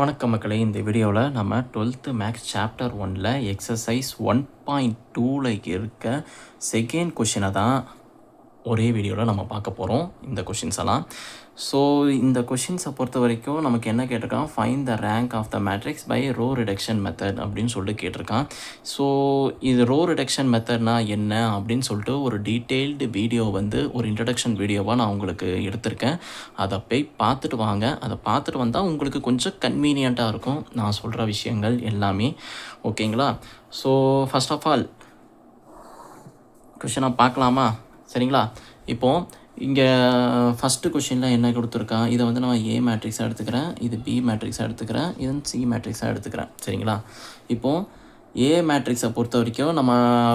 வணக்கம் மக்களே. இந்த வீடியோவில் நம்ம 12th மேக்ஸ் சாப்டர் 1ல் எக்ஸசைஸ் 1.2ல் இருக்க செகண்ட் கொஷினை தான் ஒரே வீடியோவில் நம்ம பார்க்க போகிறோம். இந்த கொஷின்ஸ் எல்லாம் ஸோ இந்த கொஷின்ஸை பொறுத்த வரைக்கும் நமக்கு என்ன கேட்டிருக்கான், find the rank of the matrix by row reduction method அப்படின்னு சொல்லிட்டு கேட்டிருக்கான். ஸோ இது ரோ ரிடக்ஷன் மெத்தட்னா என்ன அப்படின்னு சொல்லிட்டு ஒரு டீட்டெயில்டு வீடியோ ஒரு இன்ட்ரடக்ஷன் வீடியோவாக நான் உங்களுக்கு எடுத்திருக்கேன். அதை போய் பார்த்துட்டு வாங்க. அதை பார்த்துட்டு வந்தால் உங்களுக்கு கொஞ்சம் கன்வீனியண்ட்டாக இருக்கும் நான் சொல்கிற விஷயங்கள் எல்லாமே. ஓகேங்களா? ஸோ ஃபர்ஸ்ட் ஆஃப் ஆல் கொஷினை பார்க்கலாமா? சரிங்களா? இப்போது இங்கே ஃபஸ்ட்டு கொஷினில் என்ன கொடுத்துருக்கான், இதை நான் ஏ மேட்ரிக்ஸாக எடுத்துக்கிறேன், இது பி மேட்ரிக்ஸாக எடுத்துக்கிறேன், இது சி மேட்ரிக்ஸாக எடுத்துக்கிறேன். சரிங்களா? இப்போது ஏ மேட்ரிக்ஸை பொறுத்த வரைக்கும் நம்ம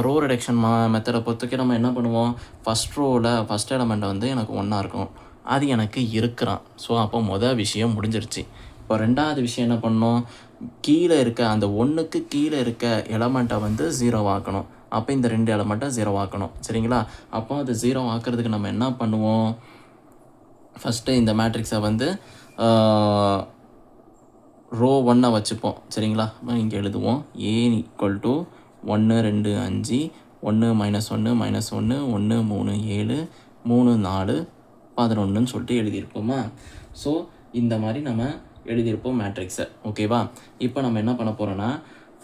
ரோ ரிடக்ஷன் மெத்தடை பொறுத்த வரைக்கும் நம்ம என்ன பண்ணுவோம், ஃபஸ்ட் ரோவில் ஃபஸ்ட் எலமெண்ட் எனக்கு 1 இருக்கும், அது எனக்கு இருக்கிறான். ஸோ அப்போ விஷயம் முடிஞ்சிருச்சு. இப்போ ரெண்டாவது விஷயம் என்ன பண்ணணும், கீழே இருக்க அந்த 1க்கு கீழே இருக்க எலமெண்ட்டை 0 ஆக்கணும். அப்போ இந்த 2 எலமெண்ட்டை 0 ஆக்கணும். சரிங்களா? அப்போ அது 0 ஆக்கிறதுக்கு நம்ம என்ன பண்ணுவோம், ஃபஸ்ட்டு இந்த மேட்ரிக்ஸை ரோ 1 வச்சுப்போம். சரிங்களா? இங்கே எழுதுவோம் A = 1 2 5 1 -1 -1 1 3 7 3 4 11ன்னு சொல்லிட்டு எழுதியிருப்போமா. ஸோ இந்த மாதிரி நம்ம எழுதியிருப்போம் மேட்ரிக்ஸை. ஓகேவா? இப்போ நம்ம என்ன பண்ண போகிறோன்னா,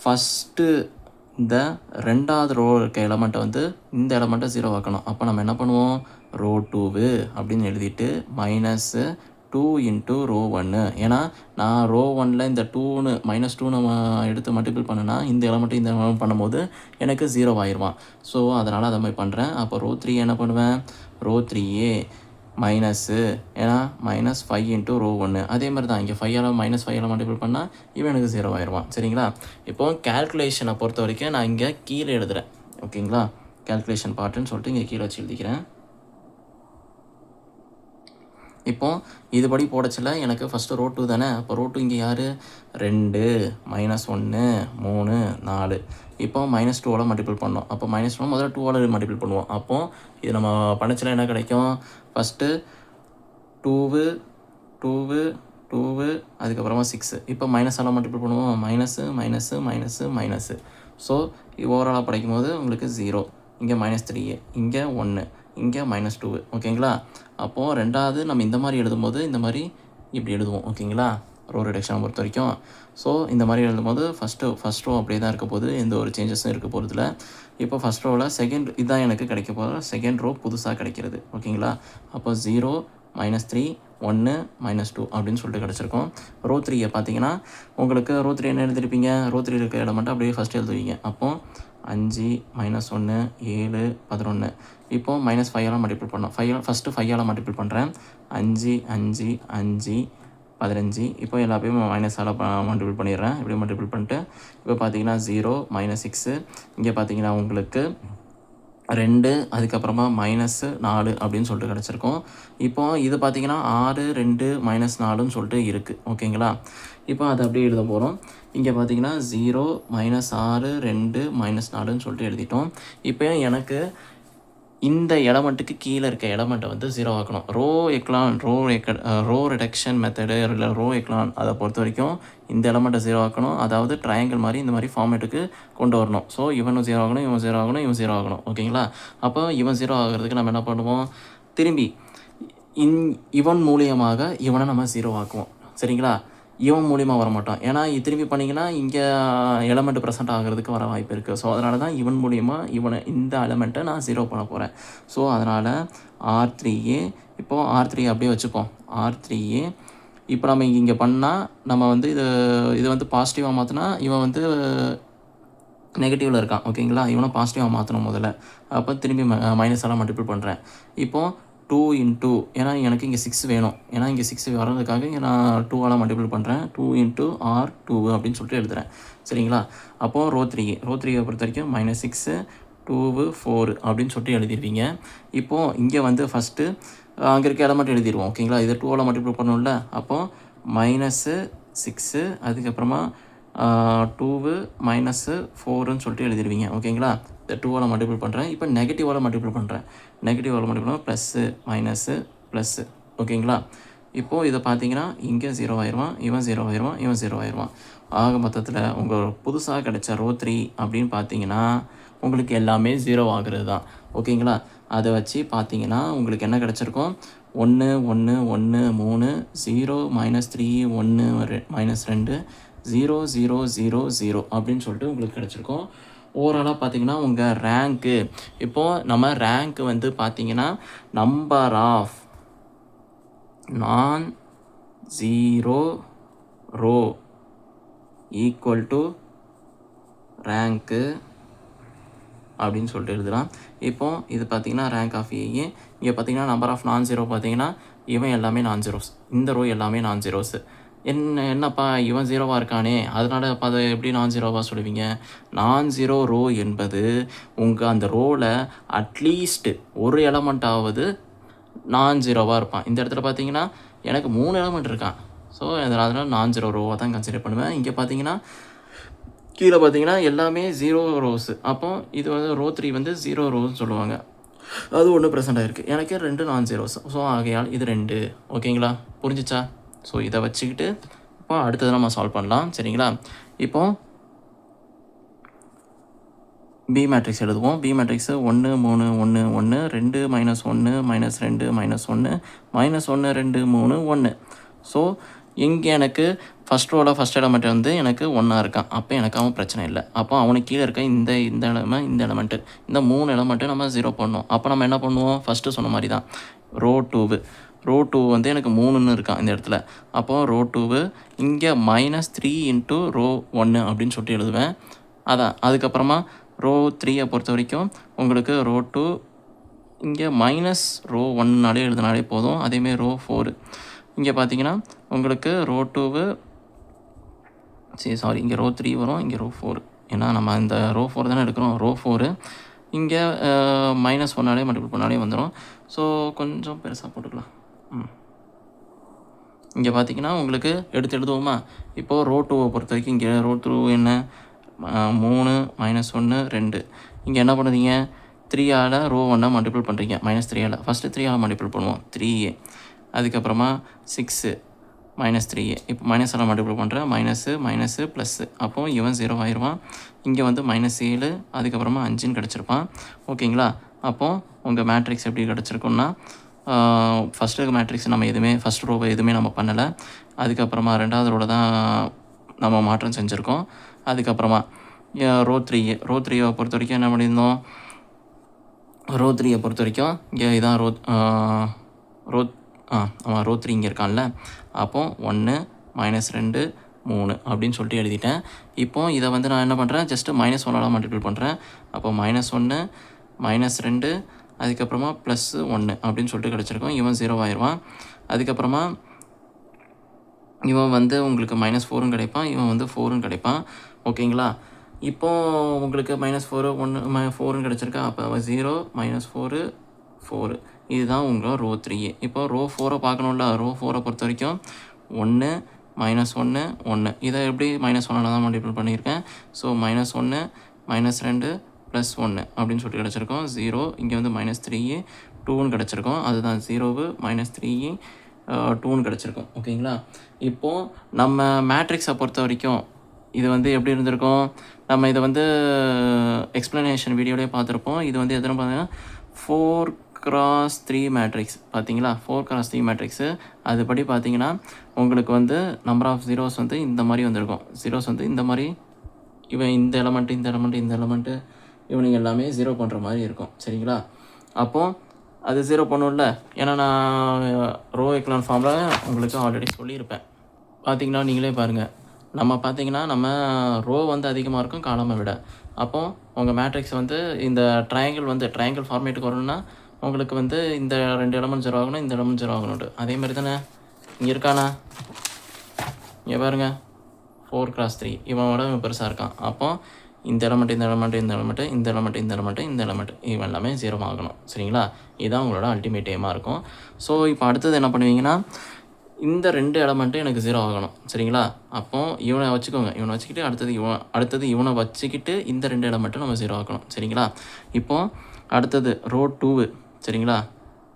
ஃபஸ்ட்டு இந்த ரெண்டாவது ரோ இருக்க எலமெண்ட்டை இந்த எலமெண்ட்டை 0 ஆக்கணும். அப்போ நம்ம என்ன பண்ணுவோம், ரோ 2 அப்படின்னு எழுதிட்டு -2 × ரோ 1. ஏன்னா நான் ரோ 1ல் இந்த -2 நம்ம எடுத்து மல்டிபிள் பண்ணுனா இந்த எலமெண்ட்டு இந்த எலமெண்ட் பண்ணும்போது எனக்கு 0 ஆயிடுவான். ஸோ அதனால் அதை மாதிரி பண்ணுறேன். அப்போ ரோ 3 என்ன பண்ணுவேன், ரோ 3a மைனஸு, ஏன்னா -5 × ரோ 1. அதே மாதிரி தான் இங்கே 5 மல்டிபிள் பண்ணால் இவன் எனக்கு 0 ஆயிடுவான். சரிங்களா? இப்போது கேல்குலேஷனை பொறுத்த வரைக்கும் நான் இங்கே கீழே எழுதுகிறேன். ஓகேங்களா? கேல்குலேஷன் பார்ட்டுன்னு சொல்லிட்டு இங்கே கீழே வச்சு எழுதிக்கிறேன். இப்போது இதுபடி போடச்சில் எனக்கு ஃபஸ்ட்டு ரோ 2 தானே. அப்போ ரோ 2 இங்கே யார், 2 -1 3 4. இப்போ -2 மல்டிபிள் பண்ணோம். அப்போ -2 முதல்ல 2 மல்டிபிள் பண்ணுவோம். அப்போது இது நம்ம பண்ணச்சில் என்ன கிடைக்கும், ஃபஸ்ட்டு 2 2 2 அதுக்கப்புறமா 6. இப்போ -ஆல் மல்டிபிள் பண்ணுவோம், மைனஸு. ஸோ ஓவராலாக படிக்கும் போது உங்களுக்கு 0, இங்கே -3a, இங்கே 1, இங்கே -2. ஓகேங்களா? அப்போது ரெண்டாவது நம்ம இந்த மாதிரி எழுதும்போது இந்த மாதிரி இப்படி எழுதுவோம். ஓகேங்களா? ரோ ரிடக்ஷனை பொறுத்த வரைக்கும். ஸோ இந்த மாதிரி எழுதும்போது ஃபஸ்ட் ரோ அப்படியே தான் இருக்க போகுது, எந்த ஒரு சேஞ்சஸும் இருக்க போகிறதில்ல. இப்போ ஃபஸ்ட் ரோவில் செகண்ட் இதுதான் எனக்கு கிடைக்க போகிற செகண்ட் ரோ புதுசாக கிடைக்கிறது. ஓகேங்களா? அப்போ 0 -3 1 -2 அப்படின்னு சொல்லிட்டு கிடச்சிருக்கோம். ரோ 3 பார்த்தீங்கன்னா உங்களுக்கு ரோ 3 என்ன எழுதிருப்பீங்க, ரோ 3 இருக்க எலமெண்ட்டை அப்படியே ஃபஸ்ட்டு எழுதுவீங்க. அப்போது 5 -1 7 11. இப்போது -5 மல்டிபிள் பண்ணோம். ஃபஸ்ட்டு 5 மல்டிபிள் பண்ணுறேன். 5 5 5 15. இப்போ எல்லாத்தையும் -ஆல் மல்டிபிள் பண்ணிடுறேன். இப்படி மல்டிபிள் பண்ணிட்டு இப்போ பார்த்தீங்கன்னா 0 -6. இங்கே பார்த்தீங்கன்னா உங்களுக்கு 2 அதுக்கப்புறமா -4 அப்படின்னு சொல்லிட்டு கிடச்சிருக்கோம். இப்போது இது பார்த்தீங்கன்னா 6 2 -4ன்னு சொல்லிட்டு இருக்குது. ஓகேங்களா? இப்போ அதை அப்படியே எழுத போகிறோம். இங்கே பார்த்தீங்கன்னா 0 -6 2 -4ன்னு சொல்லிட்டு எழுதிட்டோம். இப்போ எனக்கு இந்த எலமெண்ட்டுக்கு கீழே இருக்க எலமெண்ட்டை 0 ஆக்கணும். ரோ ரிடக்ஷன் மெத்தடு இல்லை ரோ எக்லான் அதை பொறுத்த வரைக்கும் இந்த எலமெண்ட்டை 0 ஆக்கணும். அதாவது ட்ரையாங்கிள் மாதிரி இந்த மாதிரி ஃபார்மேட்டுக்கு கொண்டு வரணும். ஸோ இவனும் 0 ஆகணும், இவன் 0 ஆகணும், இவன் 0 ஆகணும். ஓகேங்களா? அப்போ இவன் 0 ஆகிறதுக்கு நம்ம என்ன பண்ணுவோம், திரும்பி இவன் மூலியமாக இவனை நம்ம 0 ஆக்குவோம். சரிங்களா? இவன் மூலியமாக வரமாட்டான். ஏன்னா திரும்பி பண்ணிங்கன்னா இங்கே எலமெண்ட் ப்ரெசென்ட் ஆகிறதுக்கு வர வாய்ப்பு இருக்குது. ஸோ அதனால தான் இவன் மூலியமாக இந்த எலமெண்ட்டை நான் 0 பண்ண போகிறேன். ஸோ அதனால் R3a, இப்போது R3 அப்படியே வச்சுப்போம். R3a இப்போ நம்ம இங்கே பண்ணால் நம்ம இது பாசிட்டிவாக மாற்றினா இவன் நெகட்டிவில் இருக்கான். ஓகேங்களா? இவனை பாசிட்டிவாக மாற்றணும் முதல்ல. அப்போ திரும்பி -ஆல் மல்டிபிள் பண்ணுறேன். இப்போது 2 × ஏன்னா எனக்கு இங்கே 6 வேணும். ஏன்னா இங்கே 6 வர்றதுக்காக இங்கே நான் 2ஆல் மல்டிபிள் பண்ணுறேன். 2 × R2 அப்படின்னு சொல்லிட்டு எழுதுகிறேன். சரிங்களா? அப்போது ரோ 3 பொறுத்த வரைக்கும் -6 2 4 அப்படின்னு சொல்லிட்டு எழுதிடுவீங்க. இப்போது இங்கே ஃபஸ்ட்டு அங்கே இருக்க எலமெண்ட் எழுதிடுவோம். ஓகேங்களா? இது 2ஆல் மல்டிபிள் பண்ணணும்ல. அப்போது -6 அதுக்கப்புறமா 2 -4ன்னு சொல்லிட்டு எழுதிடுவீங்க. ஓகேங்களா? இந்த 2ஆல் மல்டிபிள் பண்ணுறேன். இப்போ நெகட்டிவால் மல்டிபிள் பண்ணுறேன். நெகட்டிவால் மல்டிபிள் பண்ணால் ப்ளஸ்ஸு மைனஸு ப்ளஸ்ஸு. ஓகேங்களா? இப்போது இதை பார்த்தீங்கன்னா இங்கே 0 ஆயிடுவான், இவன் 0 ஆயிடுவான், இவன் 0 ஆயிடுவான். ஆக மொத்தத்தில் உங்கள் புதுசாக கிடைச்ச ரோ 3 அப்படின்னு பார்த்தீங்கன்னா உங்களுக்கு எல்லாமே 0 ஆகிறது தான். ஓகேங்களா? அதை வச்சு பார்த்தீங்கன்னா உங்களுக்கு என்ன கிடச்சிருக்கும், 1 1 1 3 0 -3 1 -2 0 0 0 0 அப்படின்னு சொல்லிட்டு உங்களுக்கு கிடச்சிருக்கும். ஓவராலாக பார்த்தீங்கன்னா உங்கள் ரேங்க்கு இப்போது நம்ம ரேங்க்கு வந்து பார்த்தீங்கன்னா number of non zero row equal to rank அப்படின்னு சொல்லிட்டு எழுதலாம். இப்போது இது பார்த்தீங்கன்னா ரேங்க் ஆஃப் ஏஏ. இங்கே பார்த்தீங்கன்னா நம்பர் ஆஃப் நான் ஜீரோ பார்த்தீங்கன்னா இவன் எல்லாமே நான் ஜீரோஸ், இந்த ரோ எல்லாமே நான் ஜீரோஸு. என்னப்பா இவன் 0வாக இருக்கானே, அதனால் அப்போ அதை எப்படி நான் 0வாக சொல்லுவீங்க? நான் ஜீரோ ரோ என்பது உங்கள் அந்த ரோவில் அட்லீஸ்ட்டு ஒரு எலமெண்ட்டாவது நான் 0வாக இருப்பான். இந்த இடத்துல பார்த்தீங்கன்னா எனக்கு 3 எலமெண்ட் இருக்கான். ஸோ அதனால் நான் 0 ரோவாக தான் கன்சிடர் பண்ணுவேன். இங்கே பார்த்தீங்கன்னா கீழே பார்த்தீங்கன்னா எல்லாமே 0 ரோஸு. அப்போ இது வந்து ரோ 3 வந்து 0 ரோன்னு சொல்லுவாங்க. அது ஒன்று ப்ரெசென்ட் ஆகிருக்கு. எனக்கு 2 நான் ஜீரோஸ். ஸோ ஆகையால் இது 2. ஓகேங்களா? புரிஞ்சிச்சா? ஸோ இதை வச்சுக்கிட்டு இப்போ அடுத்தது நம்ம சால்வ் பண்ணலாம். சரிங்களா? இப்போது பி மேட்ரிக்ஸ் எழுதுவோம். B matrix 1 3 1 1 2 -1 -2 -1 -1 2 3 1. ஸோ இங்கே எனக்கு ஃபஸ்ட் ரோவில் ஃபஸ்ட் எலமெண்ட் வந்து எனக்கு 1 இருக்கான். அப்போ எனக்கு அவன் பிரச்சனை இல்லை. அப்போ அவனுக்கு கீழே இருக்க இந்த எலமெண்ட்டு இந்த 3 எலமெண்ட்டு நம்ம 0 பண்ணணும். அப்போ நம்ம என்ன பண்ணுவோம், ஃபஸ்ட்டு சொன்ன மாதிரி தான் ரோ 2 வந்து எனக்கு 3ன்னு இருக்கான் இந்த இடத்துல. அப்போது ரோ 2 இங்கே -3 × ரோ 1 அப்படின்னு சொல்லிட்டு எழுதுவேன். அதான் அதுக்கப்புறமா ரோ 3 பொறுத்த வரைக்கும் உங்களுக்கு ரோ 2 இங்கே ரோ 1 எழுதினாலே போதும். அதேமாரி ரோ 4 இங்கே பார்த்தீங்கன்னா உங்களுக்கு ரோ 2 இங்கே ரோ 3 வரும், இங்கே ரோ 4. ஏன்னா நம்ம இந்த ரோ 4 தானே எடுக்கிறோம். ரோ 4 இங்கே -1 மல்டிபிள் பண்ணாலே வந்துடும். ஸோ கொஞ்சம் பெருசாக போட்டுக்கலாம். இங்கே பார்த்தீங்கன்னா உங்களுக்கு எடுத்து எழுதுவோமா. இப்போது ரோ 2 பொறுத்த வரைக்கும் இங்கே ரோ 2 என்ன 3 -1 2. இங்கே என்ன பண்ணுறீங்க, 3ஆல் ரோ 1 மல்டிபிள் பண்ணுறீங்க. -3ஆல் ஃபஸ்ட்டு 3ஆல் மல்டிபிள் பண்ணுவோம் 3a. அதுக்கப்புறமா 6 -3a. இப்போ மைனஸால் மல்டிபிள் பண்ணுறேன். Minus plus. அப்போது இவன் 0 ஆயிடுவான். இங்கே வந்து -7 அதுக்கப்புறமா 5ன்னு கிடச்சிருப்பான். ஓகேங்களா? அப்போது உங்கள் மேட்ரிக்ஸ் எப்படி கிடச்சிருக்குன்னா ஃபஸ்ட்டு மேட்ரிக்ஸ் நம்ம ஃபஸ்ட் ரோவை எதுவுமே நம்ம பண்ணலை. அதுக்கப்புறமா 2வது ரோவில் தான் நம்ம மாற்றம் செஞ்சுருக்கோம். அதுக்கப்புறமா ரோ 3 பொறுத்த வரைக்கும் என்ன பண்ணியிருந்தோம், ரோ 3 பொறுத்த வரைக்கும் இங்கே இதான் ரோ 3 இங்கே இருக்கான்ல. அப்போது 1 -2 3 அப்படின்னு சொல்லிட்டு எழுதிட்டேன். இப்போது இதை வந்து நான் என்ன பண்ணுறேன், ஜஸ்ட்டு -1ஆல் மல்டிபிள் பண்ணுறேன். அப்போ -1 -2 அதுக்கப்புறமா +1 அப்படின்னு சொல்லிட்டு கிடச்சிருக்கோம். இவன் 0 ஆயிடுவான். அதுக்கப்புறமா இவன் வந்து உங்களுக்கு -4ன்னு கிடைப்பான், இவன் வந்து 4ன்னு கிடைப்பான். ஓகேங்களா? இப்போது உங்களுக்கு -4 1 4ன்னு கிடச்சிருக்கா. அப்போ 0 -4 4. இதுதான் உங்கள் ரோ 3. இப்போ ரோ 4 பார்க்கணும்ல. ரோ 4 பொறுத்த வரைக்கும் 1 -1 1. இதை எப்படி -1ஆல் தான் மல்டிபிள் பண்ணியிருக்கேன். ஸோ -1 -2 +1 அப்படின்னு சொல்லிட்டு கிடச்சிருக்கோம். 0 இங்கே வந்து -3 2ன்னு கிடச்சிருக்கோம். அதுதான் 0 -3 2ன்னு கிடச்சிருக்கோம். ஓகேங்களா? இப்போது நம்ம மேட்ரிக்ஸை பொறுத்த வரைக்கும் இது வந்து எப்படி இருந்திருக்கும், நம்ம இதை வந்து எக்ஸ்ப்ளனேஷன் வீடியோலேயே பார்த்துருப்போம். இது வந்து எத்தனை பார்த்தீங்கன்னா 4x3 மேட்ரிக்ஸ். பார்த்தீங்களா? 4x3 matrix. அதுபடி பார்த்தீங்கன்னா உங்களுக்கு வந்து நம்பர் ஆஃப் ஜீரோஸ் வந்து இந்த மாதிரி வந்திருக்கும். ஜீரோஸ் வந்து இந்த மாதிரி இவன் இந்த எலமெண்ட்டு இவனுங்க எல்லாமே 0 பண்ணுற மாதிரி இருக்கும். சரிங்களா? அப்போது அது 0 பண்ணும்ல. ஏன்னா நான் ரோ எக்லான் ஃபார்மில் உங்களுக்கு ஆல்ரெடி சொல்லியிருப்பேன். பார்த்தீங்கன்னா நீங்களே பாருங்கள். நம்ம ரோ வந்து அதிகமாக இருக்கும் காலமை விட. அப்போது உங்கள் மேட்ரிக்ஸ் வந்து இந்த ட்ரையாங்கிள் ஃபார்மேட்டுக்கு வரணும்னா உங்களுக்கு வந்து இந்த 2 எலமெண்ட் 0 ஆகணும், இந்த எலமெண்ட் 0 ஆகணும். அதே மாதிரி தானே இங்கே இருக்கானா, இங்கே பாருங்கள் 4x3 இவனோட இவன் பெருசாக இருக்கான். அப்போது இந்த எலமெண்ட் இவன் எல்லாமே 0 ஆகணும். சரிங்களா? இதுதான் உங்களோட அல்டிமேட் எய்மாக இருக்கும். ஸோ இப்போ அடுத்தது என்ன பண்ணுவீங்கன்னா, இந்த 2 எலமெண்ட்டும் எனக்கு 0 ஆகணும். சரிங்களா? அப்போது இவனை வச்சுக்கோங்க. இவனை வச்சுக்கிட்டு அடுத்தது இவனை வச்சுக்கிட்டு இந்த 2 எலமெண்ட்டும் நம்ம 0 ஆக்கணும். சரிங்களா? இப்போது அடுத்தது ரோ 2. சரிங்களா?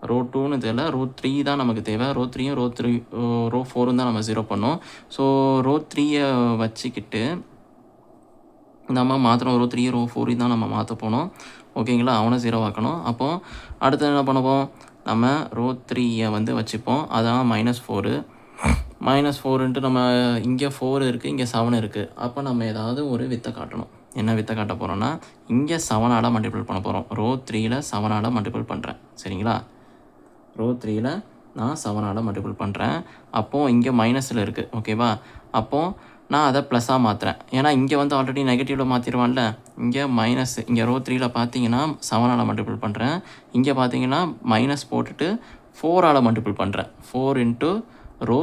ரோ 2ன்னு தேவை, ரோ 3 தான் நமக்கு தேவை. ரோ 3யும் ரோ 4ம் தான் நம்ம 0 பண்ணோம். ஸோ ரோ 3யை வச்சுக்கிட்டு நம்ம மாற்றணும். ரோ 3 ரோ 4 தான் நம்ம மாற்ற போனோம். ஓகேங்களா, அவனை 0 ஆக்கணும். அப்போது அடுத்து என்ன பண்ணுவோம், நம்ம ரோ 3யை வந்து வச்சுப்போம். அதான் -4 -4ன்ட்டு நம்ம இங்கே 4 இருக்குது, இங்கே 7 இருக்குது. அப்போ நம்ம ஏதாவது ஒரு வித்தை காட்டணும். என்ன வித்தை காட்ட போகிறோன்னா, இங்கே 7ஆல் மல்டிபிள் பண்ண போகிறோம். ரோ 3ல் 7ஆல் மல்டிபிள் பண்ணுறேன். சரிங்களா, ரோ 3ல் நான் 7ஆல் மல்டிபிள் பண்ணுறேன். அப்போது இங்கே மைனஸில் இருக்குது. ஓகேவா, அப்போது நான் அதை ப்ளஸ்ஸாக மாற்றுறேன். ஏன்னா இங்கே வந்து ஆல்ரெடி நெகட்டிவில் மாற்றிடுவான்ல. இங்கே மைனஸ், இங்கே ரோ 3ல் பார்த்தீங்கன்னா 7ஆல் மல்டிபிள் பண்ணுறேன். இங்கே பார்த்தீங்கன்னா மைனஸ் போட்டுட்டு 4ஆல் மல்டிபிள் பண்ணுறேன். 4 இன்ட்டு ரோ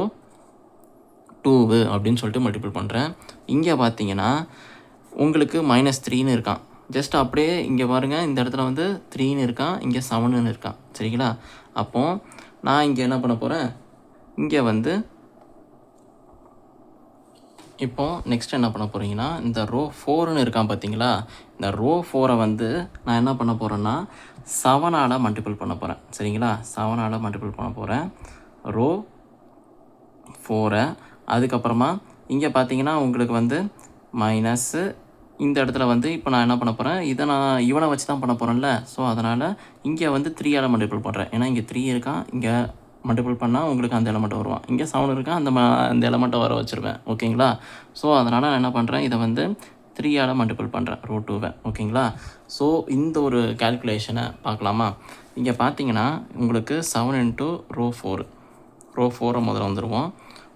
2 அப்படின்னு சொல்லிட்டு மல்டிபிள் பண்ணுறேன். இங்கே பார்த்தீங்கன்னா உங்களுக்கு -3ன்னு இருக்கான். ஜஸ்ட் அப்படியே இங்கே பாருங்கள், இந்த இடத்துல வந்து 3ன்னு இருக்கான், இங்கே 7ன்னு இருக்கான். சரிங்களா, அப்போது நான் இங்கே என்ன பண்ண போகிறேன், இங்கே வந்து இப்போது நெக்ஸ்ட் என்ன பண்ண போகிறீங்கன்னா, இந்த ரோ 4ன்னு இருக்கான் பார்த்தீங்களா, இந்த ரோ 4ஐ வந்து நான் என்ன பண்ண போகிறேன்னா 7ஆல் மல்டிபிள் பண்ண போகிறேன். சரிங்களா, 7ஆல் மல்டிபிள் பண்ண போகிறேன் ரோ 4ஐ. அதுக்கப்புறமா இங்கே பார்த்தீங்கன்னா உங்களுக்கு வந்து மைனஸு, இந்த இடத்துல வந்து இப்போ நான் என்ன பண்ண போகிறேன், இதை நான் இவனை வச்சு தான் பண்ண போகிறேன்ல. ஸோ அதனால் இங்கே வந்து 3ஆல் மல்டிபிள் பண்ணுறேன். ஏன்னா இங்கே 3 இருக்கான், இங்கே மல்டிபிள் பண்ணால் உங்களுக்கு அந்த எலமெண்ட் வருவான். இங்கே 7 இருக்கான், அந்த எலமெண்ட்டை வர வச்சுருவேன். ஓகேங்களா, ஸோ அதனால் நான் என்ன பண்ணுறேன், இதை வந்து 3ஆல் மல்டிபிள் பண்ணுறேன் ரோ 2வை. ஓகேங்களா, ஸோ இந்த ஒரு கால்குலேஷனை பார்க்கலாமா. இங்கே பார்த்தீங்கன்னா உங்களுக்கு 7 இன்ட்டு ரோ 4, ரோ 4ஐ முதல்ல வந்துடுவோம்.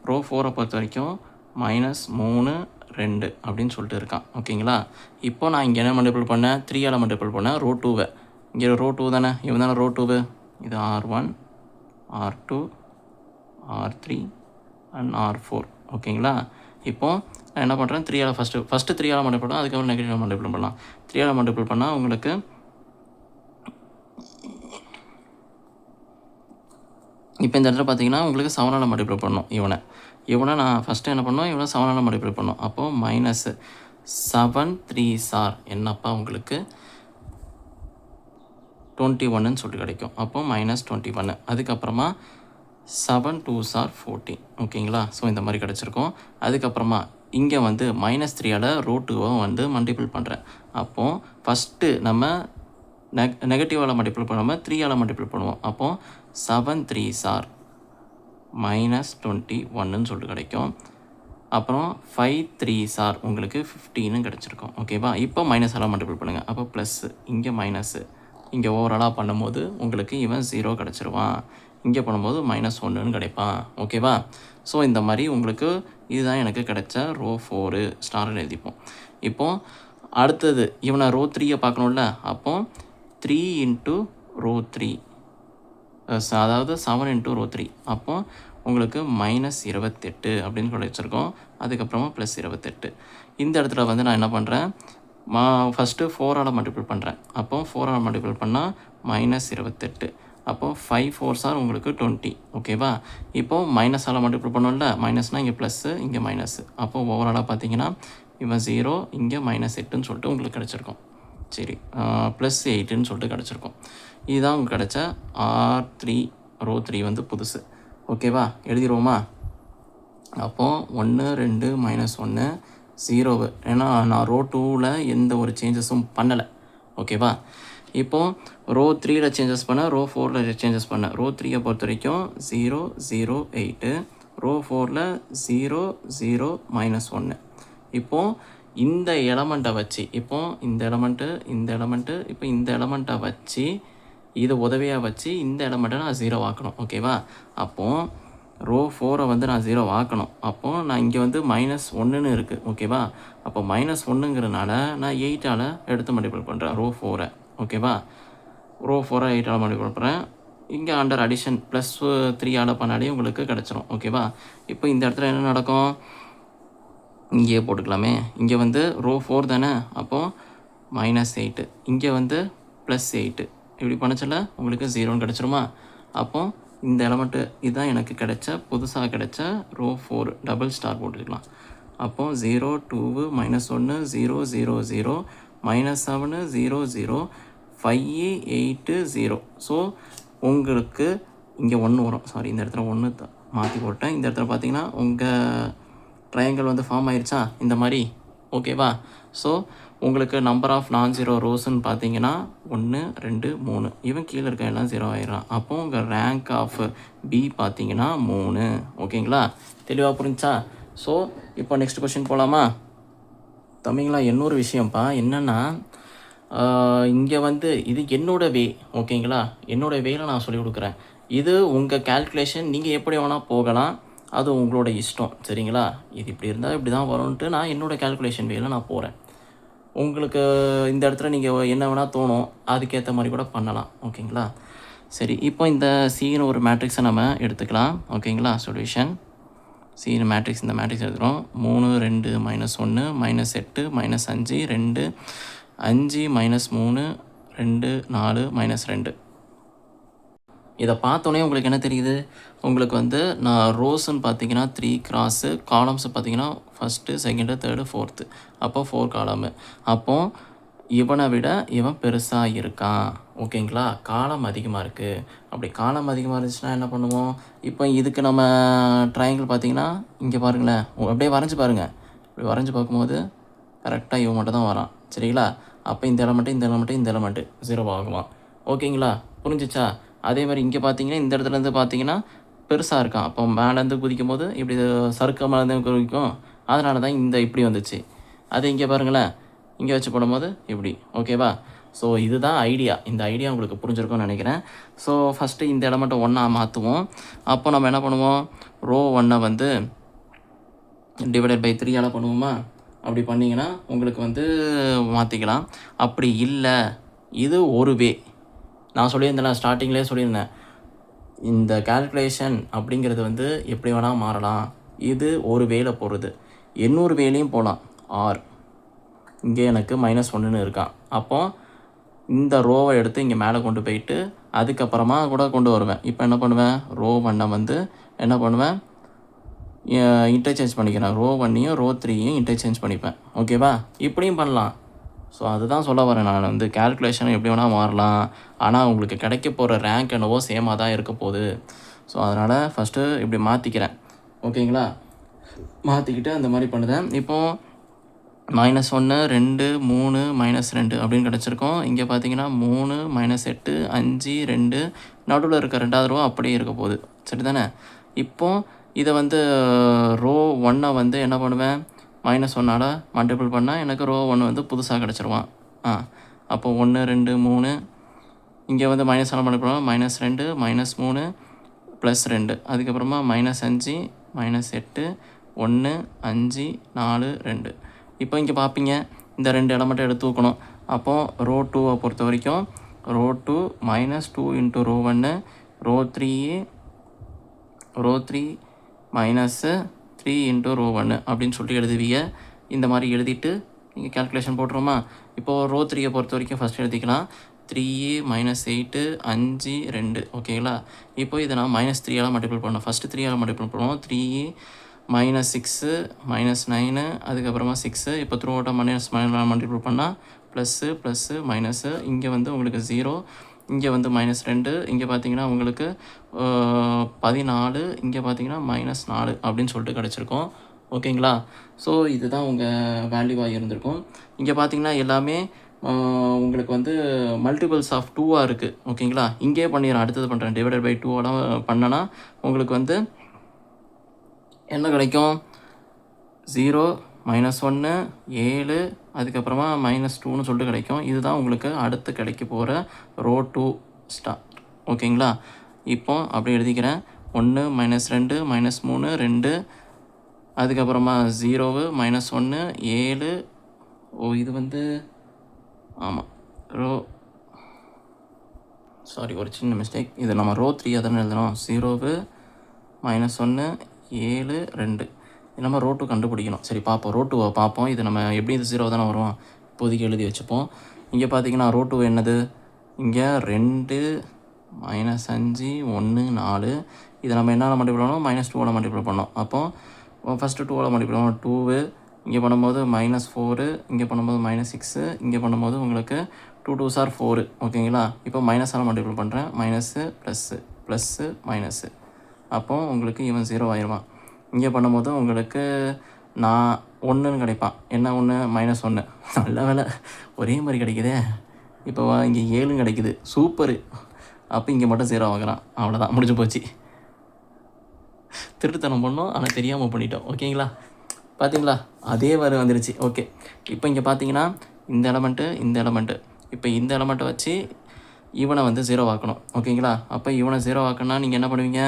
ரோ 4ஐ பொறுத்த வரைக்கும் -3 2 அப்படின்னு சொல்லிட்டு இருக்கான். ஓகேங்களா, இப்போ நான் இங்கே என்ன மல்டிபிள் பண்ணேன், 3ஆல் மல்டிபிள் பண்ணேன் ரோ 2வை. இங்கே ரோ 2 தானே, இவன் தானே ரோ 2. இது R1 R2 R3 and R4. ஓகேங்களா, இப்போது நான் என்ன பண்ணுறேன், 3ஆல் ஃபஸ்ட்டு 3ஆல் மல்டிபிள் பண்ணலாம், அதுக்கப்புறம் நெகட்டிவ் மல்டிபிள் பண்ணலாம். 3ஆல் மல்டிபிள் பண்ணால் உங்களுக்கு இப்போ இந்த இடத்துல பார்த்தீங்கன்னா உங்களுக்கு 7ஆல் மல்டிபிள் பண்ணணும். இவனை நான் ஃபஸ்ட்டு என்ன பண்ணோம், இவனை 7ஆல் மல்டிபிள் பண்ணோம். அப்போது -7 3s என்னப்பா உங்களுக்கு 21ன்னு சொல்லிட்டு கிடைக்கும். அப்போ -21. அதுக்கப்புறமா 7 2s 14. ஓகேங்களா, ஸோ இந்த மாதிரி கிடச்சிருக்கும். அதுக்கப்புறமா இங்கே வந்து -3ஆல் ரோ 2ஐ வந்து மல்டிபிள் பண்ணுறேன். அப்போது ஃபஸ்ட்டு நம்ம நெகட்டிவால் மல்டிபிள் பண்ணாமல் 3ஆல் மல்டிபிள் பண்ணுவோம். அப்போது 7 3s -21ன்னு சொல்லிட்டு கிடைக்கும். அப்புறம் 5 3s உங்களுக்கு 15ன்னு கிடச்சிருக்கும். ஓகேவா, இப்போ -ஆல் மல்டிபிள் பண்ணுங்கள். அப்போ ப்ளஸ்ஸு, இங்கே மைனஸு, இங்கே ஓவராலாக பண்ணும்போது உங்களுக்கு இவன் 0 கிடச்சிருவான். இங்கே பண்ணும்போது -1ன்னு கிடைப்பான். ஓகேவா, ஸோ இந்த மாதிரி உங்களுக்கு இதுதான் எனக்கு கிடைச்ச ரோ 4 ஸ்டார்னு எழுதிப்போம். இப்போது அடுத்தது இவனை ரோ 3ஐ பார்க்கணும்ல. அப்போது 3 இன்ட்டு ரோ 3, அதாவது 7 இன்ட்டு ரோ 3. அப்போது உங்களுக்கு -28 அப்படின்னு கிடைச்சிருக்கோம். அதுக்கப்புறமா +28. இந்த இடத்துல வந்து நான் என்ன பண்ணுறேன், ஃபஸ்ட்டு 4ஆல் மல்டிபிள் பண்ணுறேன். அப்போது 4ஆல் மல்டிபிள் பண்ணால் -28. அப்போது 5 4s உங்களுக்கு 20. ஓகேவா, இப்போது -ஆல் மல்டிபிள் பண்ணோம்ல, மைனஸ்னால் இங்கே ப்ளஸ்ஸு, இங்கே மைனஸு. அப்போது ஓவராலாக பார்த்தீங்கன்னா இவன் 0, இங்கே -8ன்னு சொல்லிட்டு உங்களுக்கு கிடச்சிருக்கும். சரி, +8ன்னு சொல்லிட்டு கிடச்சிருக்கும். இதுதான் உங்களுக்கு கிடச்ச R3 ரோ 3 வந்து புதுசு. ஓகேவா, எழுதிடுவோமா. அப்போது 1 2 -1 0, ஏன்னா நான் ரோ 2ல் எந்த ஒரு சேஞ்சஸும் பண்ணலை. ஓகேவா, இப்போது ரோ 3ல் சேஞ்சஸ் பண்ண, ரோ 4ல் சேஞ்சஸ் பண்ண. ரோ 3ஐ பொறுத்த வரைக்கும் 0 0 8, ரோ 4ல் 0 0 -1. இப்போது இந்த எலமெண்ட்டை வச்சு, இப்போது இந்த எலமெண்ட்டு இப்போ இந்த எலமெண்ட்டை வச்சு, இதை உதவியாக வச்சு இந்த எலமெண்ட்டை நான் 0 ஆக்கணும். ஓகேவா, அப்போது ரோ 4ஐ வந்து நான் 0 ஆக்கணும். அப்போது நான் இங்கே வந்து -1ன்னு இருக்குது. ஓகேவா, அப்போ -1ங்கிறதுனால நான் 8ஆல் எடுத்து மல்டிபிள் பண்ணுறேன் ரோ 4ஐ. ஓகேவா, ரோ 4ஐ 8ஆல் மல்டிபிள் பண்ணுறேன். இங்கே அண்டர் அடிஷன் +3ஆல் பண்ணாலே உங்களுக்கு கிடச்சிரும். ஓகேவா, இப்போ இந்த இடத்துல என்ன நடக்கும், இங்கேயே போட்டுக்கலாமே. இங்கே வந்து ரோ 4 தானே, அப்போது -8, இங்கே வந்து +8. இப்படி பண்ணச்சல உங்களுக்கு 0ன்னு கிடச்சிருமா. அப்போது இந்த எலமெண்ட்டு இதுதான் எனக்கு கிடைச்ச புதுசாக கிடைச்ச ரோ 4 டபுள் ஸ்டார் போட்டுக்கலாம். அப்போது 0 2 -1 0 0 0 -7 0 0 5 8 0. ஸோ உங்களுக்கு இங்கே 1 வரும். சாரி, இந்த இடத்துல 1 மாற்றி போட்டேன். இந்த இடத்துல பார்த்தீங்கன்னா உங்கள் ட்ரையாங்கிள் வந்து ஃபார்ம் ஆயிடுச்சா இந்த மாதிரி. ஓகேவா? ஸோ உங்களுக்கு நம்பர் ஆஃப் நான் ஜீரோ ரோஸ்ன்னு பார்த்தீங்கன்னா 1 2 3. இவன் கீழே இருக்க எல்லாம் 0 ஆயிடுறான். அப்போது உங்கள் ரேங்க் ஆஃப் பி பார்த்தீங்கன்னா 3. ஓகேங்களா? தெளிவாக புரிஞ்சா? ஸோ இப்போ நெக்ஸ்ட் கொஷின் போகலாமா தம்பிங்களா? இன்னொரு விஷயம்ப்பா என்னென்னா, இங்கே வந்து இது என்னோடய வே. ஓகேங்களா? என்னோடய வேல நான் சொல்லிக் கொடுக்குறேன். இது உங்கள் கேல்குலேஷன், நீங்கள் எப்படி வேணால் போகலாம், அது உங்களோட இஷ்டம். சரிங்களா? இது இப்படி இருந்தால் இப்படி தான் வரும்ன்ட்டு நான் என்னோடய கேல்குலேஷன் வேல நான் போகிறேன். உங்களுக்கு இந்த இடத்துல நீங்கள் என்ன வேணால் தோணும், அதுக்கேற்ற மாதிரி கூட பண்ணலாம். ஓகேங்களா? சரி, இப்போ இந்த சின்னு ஒரு மேட்ரிக்ஸை நம்ம எடுத்துக்கலாம். ஓகேங்களா? சொல்யூஷன் சின்னு மேட்ரிக்ஸ், இந்த மேட்ரிக்ஸ் எடுத்துகிறோம். 3 2 -1 -8 -5 2 5 -3 2 4 -2. இதை பார்த்தோன்னே உங்களுக்கு என்ன தெரியுது? உங்களுக்கு வந்து நான் ரோஸ்ன்னு பார்த்தீங்கன்னா 3 கிராஸு, காலம்ஸ் பார்த்தீங்கன்னா ஃபஸ்ட்டு, செகண்டு, தேர்டு, ஃபோர்த்து. அப்போ 4 காலமு. அப்போது இவனை விட இவன் பெருசாக இருக்கான். ஓகேங்களா? காலம் அதிகமாக இருக்குது. அப்படி காலம் அதிகமாக இருந்துச்சுன்னா என்ன பண்ணுவோம்? இப்போ இதுக்கு நம்ம ட்ரையாங்கிள் பார்த்தீங்கன்னா இங்கே பாருங்களேன், அப்படியே வரைஞ்சி பாருங்கள். இப்படி வரைஞ்சி பார்க்கும்போது கரெக்டாக இவன் மட்டும் தான் வரான். சரிங்களா? அப்போ இந்த எலமெண்ட்டு 0 ஆகுவான். ஓகேங்களா? புரிஞ்சிச்சா? அதே மாதிரி இங்கே பார்த்தீங்கன்னா இந்த இடத்துலேருந்து பார்த்தீங்கன்னா பெருசாக இருக்கான். அப்போ மேலேருந்து குதிக்கும் போது இப்படி சறுக்க மேலேருந்து குதிக்கும். அதனால தான் இந்த இப்படி வந்துச்சு. அது இங்கே பாருங்களேன், இங்கே வச்சு போடும்போது இப்படி. ஓகேவா? ஸோ இதுதான் ஐடியா. இந்த ஐடியா உங்களுக்கு புரிஞ்சிருக்கும்னு நினைக்கிறேன். ஸோ ஃபஸ்ட்டு இந்த எலமெண்ட்டை 1 மாற்றுவோம். அப்போ நம்ம என்ன பண்ணுவோம்? ரோ 1 வந்து /3 பண்ணுவோமா? அப்படி பண்ணிங்கன்னா உங்களுக்கு வந்து மாற்றிக்கலாம். அப்படி இல்லை, இது ஒரு வே. நான் சொல்லியிருந்தேன், ஸ்டார்டிங்லேயே சொல்லியிருந்தேன், இந்த கால்குலேஷன் அப்படிங்கிறது வந்து எப்படி வேணால் மாறலாம். இது ஒரு வேல போகிறது. இன்னொரு வேலையும் போகலாம். ஆர் இங்கே எனக்கு -1ன்னு இருக்கான். அப்போது இந்த ரோவை எடுத்து இங்கே மேலே கொண்டு போயிட்டு அதுக்கப்புறமா கூட கொண்டு வருவேன். இப்போ என்ன பண்ணுவேன்? ரோ 1 வந்து என்ன பண்ணுவேன்? இன்டர்சேஞ்ச் பண்ணிக்கிறேன். ரோ 1ஐயும் ரோ 3ஐயும் இன்டர்சேஞ்ச் பண்ணிப்பேன். ஓகேவா? இப்படியும் பண்ணலாம். ஸோ அதுதான் சொல்ல வரேன். நான் வந்து கால்குலேஷன் எப்படி வேணால் மாறலாம், ஆனால் உங்களுக்கு கிடைக்க போகிற ரேங்க் என்னவோ சேமாக தான் இருக்க போகுது. ஸோ அதனால் ஃபஸ்ட்டு இப்படி மாற்றிக்கிறேன். ஓகேங்களா? மாற்றிக்கிட்டு அந்த மாதிரி பண்ணுதேன். இப்போது -1 2 3 -2 அப்படின்னு கிடச்சிருக்கோம். இங்கே பார்த்தீங்கன்னா 3 -8 5 2, நடுவில் இருக்க 2வது ரோ அப்படியே இருக்க போகுது. சரி தானே? இப்போது இதை வந்து ரோ 1 வந்து என்ன பண்ணுவேன்? -1ஆல் மல்டிபிள் பண்ணால் எனக்கு ரோ 1 வந்து புதுசாக கிடச்சிருவான். அப்போ 1 2 3, இங்கே வந்து -1 மல்டிபிள் பண்ணால் -2 -3 +2, அதுக்கப்புறமா -5 -8 1 5 4 2. இப்போ இங்கே பார்ப்பீங்க, இந்த 2 எலமெண்ட்டை எடுத்து தூக்கணும். அப்போது ரோ 2வை பொறுத்த வரைக்கும் ரோ 2 -2 × ரோ 1, ரோ 3 -3 × ரோ 1 அப்படின்னு சொல்லிட்டு எழுதுவீங்க. இந்த மாதிரி எழுதிட்டு நீங்கள் கேல்குலேஷன் போட்டுருமா? இப்போது ரோ 3ஐ பொறுத்த வரைக்கும் ஃபஸ்ட் எழுதிக்கலாம். 3 -8 5 2. ஓகேங்களா? இப்போ இதை நான் -3ஆல் மல்டிபிள் பண்ணணும். ஃபஸ்ட்டு 3ஆல் மல்டிபிள் பண்ணுவோம். 3 -6 -9, அதுக்கப்புறமா 6. இப்போ த்ரூ அவுட்டாக -9ஆல் மல்டிபிள் பண்ணால் ப்ளஸ்ஸு ப்ளஸ்ஸு மைனஸு. இங்கே வந்து உங்களுக்கு 0, இங்கே வந்து -2, இங்கே பார்த்தீங்கன்னா உங்களுக்கு 14, இங்கே பார்த்தீங்கன்னா -4 அப்படின்னு சொல்லிட்டு கிடச்சிருக்கோம். ஓகேங்களா? ஸோ இதுதான் உங்கள் வேல்யூவாக இருந்திருக்கும். இங்கே பார்த்தீங்கன்னா எல்லாமே உங்களுக்கு வந்து மல்டிபிள்ஸ் ஆஃப் 2ஆக இருக்குது. ஓகேங்களா? இங்கே பண்ணிடுறேன், அடுத்தது பண்ணுறேன். /2 பண்ணனா உங்களுக்கு வந்து என்ன கிடைக்கும்? 0 -1 7, அதுக்கப்புறமா -2ன்னு சொல்லிட்டு கிடைக்கும். இதுதான் உங்களுக்கு அடுத்து கிடைக்க போகிற ரோ 2 ஸ்டார். ஓகேங்களா? இப்போ அப்படி எழுதிக்கிறேன். 1 -2 -3 2, அதுக்கப்புறமா 0 -1 7. இது வந்து ஆமாம் ரோ, சாரி ஒரு சின்ன மிஸ்டேக். இது நம்ம ரோ 3 தானே எழுதணும். 0 -1 7 2. இது நம்ம ரோ 2 கண்டுபிடிக்கணும். சரி பார்ப்போம், ரோ 2வை பார்ப்போம். இது நம்ம எப்படி இது 0 தானே வரும், இப்போதைக்கு எழுதி வச்சுப்போம். இங்கே பார்த்தீங்கன்னா ரோ 2 என்னது? இங்கே 2 -5 1 4. இதை நம்ம என்னால் மல்டிபிள் பண்ணோம்? -2ஆல் மல்டிபிள் பண்ணோம். அப்போது ஃபஸ்ட்டு 2ஆல் மல்டிபிள் பண்ணோம். 2, இங்கே பண்ணும்போது -4, இங்கே பண்ணும்போது -6, இங்கே பண்ணும்போது உங்களுக்கு 2 2s are 4 ஓகேங்களா. இப்போ மைனஸால் மல்டிபிள் பண்ணுறேன். Minus plus plus minus. அப்போ உங்களுக்கு இவன் 0 ஆயிடுவான். இங்கே பண்ணும்போது உங்களுக்கு நான் 1ன்னு கிடைப்பான். என்ன 1 -1. நல்ல வேலை ஒரே மாதிரி கிடைக்குதே. இப்போ இங்கே 7 கிடைக்குது. சூப்பரு. அப்போ இங்கே மட்டும் 0 ஆகுறான். அவ்வளோதான், முடிஞ்சு போச்சு. திருட்டுத்தனம் பண்ணோம், ஆனால் தெரியாமல் பண்ணிட்டோம். ஓகேங்களா. பார்த்தீங்களா, அதே மாதிரி வந்துடுச்சு. ஓகே, இப்போ இங்கே பார்த்தீங்கன்னா இந்த எலமெண்ட்டு இப்போ இந்த எலமெண்ட்டை வச்சு இவனை வந்து 0 ஆக்கணும். ஓகேங்களா. அப்போ இவனை 0 ஆக்கணும்னா நீங்கள் என்ன பண்ணுவீங்க,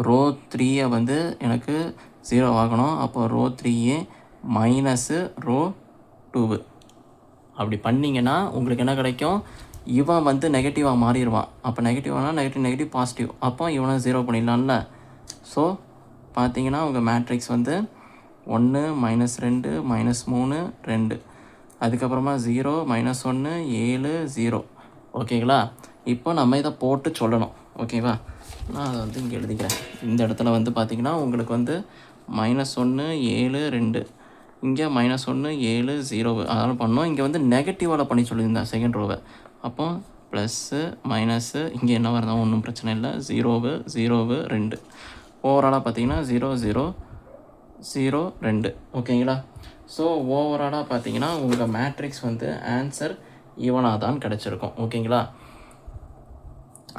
ரோ 3 வந்து எனக்கு 0 ஆகணும். அப்போ ரோ 3 மைனஸு ரோ 2 அப்படி பண்ணிங்கன்னா உங்களுக்கு என்ன கிடைக்கும், இவன் வந்து நெகட்டிவாக மாறிடுவான். அப்போ நெகட்டிவானா நெகட்டிவ் பாசிட்டிவ். அப்போ இவனை 0 பண்ணிடலாம்ல. ஸோ பார்த்தீங்கன்னா உங்கள் மேட்ரிக்ஸ் வந்து 1 -2 -3 2 அதுக்கப்புறமா 0 -1 7 0. ஓகேங்களா. இப்போ நம்ம இதை போட்டு சொல்லணும். ஓகேவா. நான் அதை வந்து இங்கே எழுதிக்கிறேன். இந்த இடத்துல வந்து பார்த்திங்கன்னா உங்களுக்கு வந்து -1 7 2 இங்கே -1 7 0 அதனால் பண்ணோம். இங்கே வந்து நெகட்டிவால் பண்ணி சொல்லியிருந்தேன் செகண்ட் ரோவை. அப்போ ப்ளஸ்ஸு மைனஸு இங்கே என்ன வரதான் ஒன்றும் பிரச்சனை இல்லை. 0 0 2 ஓவராலாக பார்த்தீங்கன்னா 0 0 0 2. ஓகேங்களா. ஸோ ஓவராலாக பார்த்தீங்கன்னா உங்கள் மேட்ரிக்ஸ் வந்து ஆன்சர் ஈவனாக தான் கிடச்சிருக்கும். ஓகேங்களா.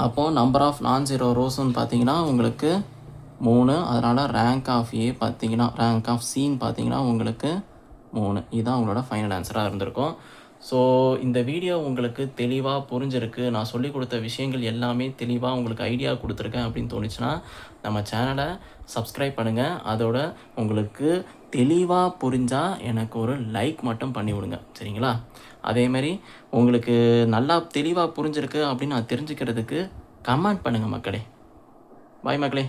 அப்போது நம்பர் ஆஃப் நான் ஜீரோ ரோஸ்ன்னு பார்த்தீங்கன்னா உங்களுக்கு 3. அதனால் ரேங்க் ஆஃப் ஏ பார்த்தீங்கன்னா ரேங்க் ஆஃப் சின்னு பார்த்தீங்கன்னா உங்களுக்கு 3. இதுதான் உங்களோட ஃபைனல் ஆன்சராக இருந்திருக்கும். ஸோ இந்த வீடியோ உங்களுக்கு தெளிவாக புரிஞ்சிருக்கு, நான் சொல்லிக் கொடுத்த விஷயங்கள் எல்லாமே தெளிவாக உங்களுக்கு ஐடியா கொடுத்துருக்கேன் அப்படின்னு தோணுச்சுன்னா நம்ம சேனலை சப்ஸ்கிரைப் பண்ணுங்கள். அதோட உங்களுக்கு தெளிவாக புரிஞ்சால் எனக்கு ஒரு லைக் மட்டும் பண்ணி விடுங்க, சரிங்களா. அதேமாரி உங்களுக்கு நல்லா தெளிவாக புரிஞ்சிருக்கு அப்படின்னு நான் தெரிஞ்சுக்கிறதுக்கு கமெண்ட் பண்ணுங்கள் மக்களே. பாய் மக்களே.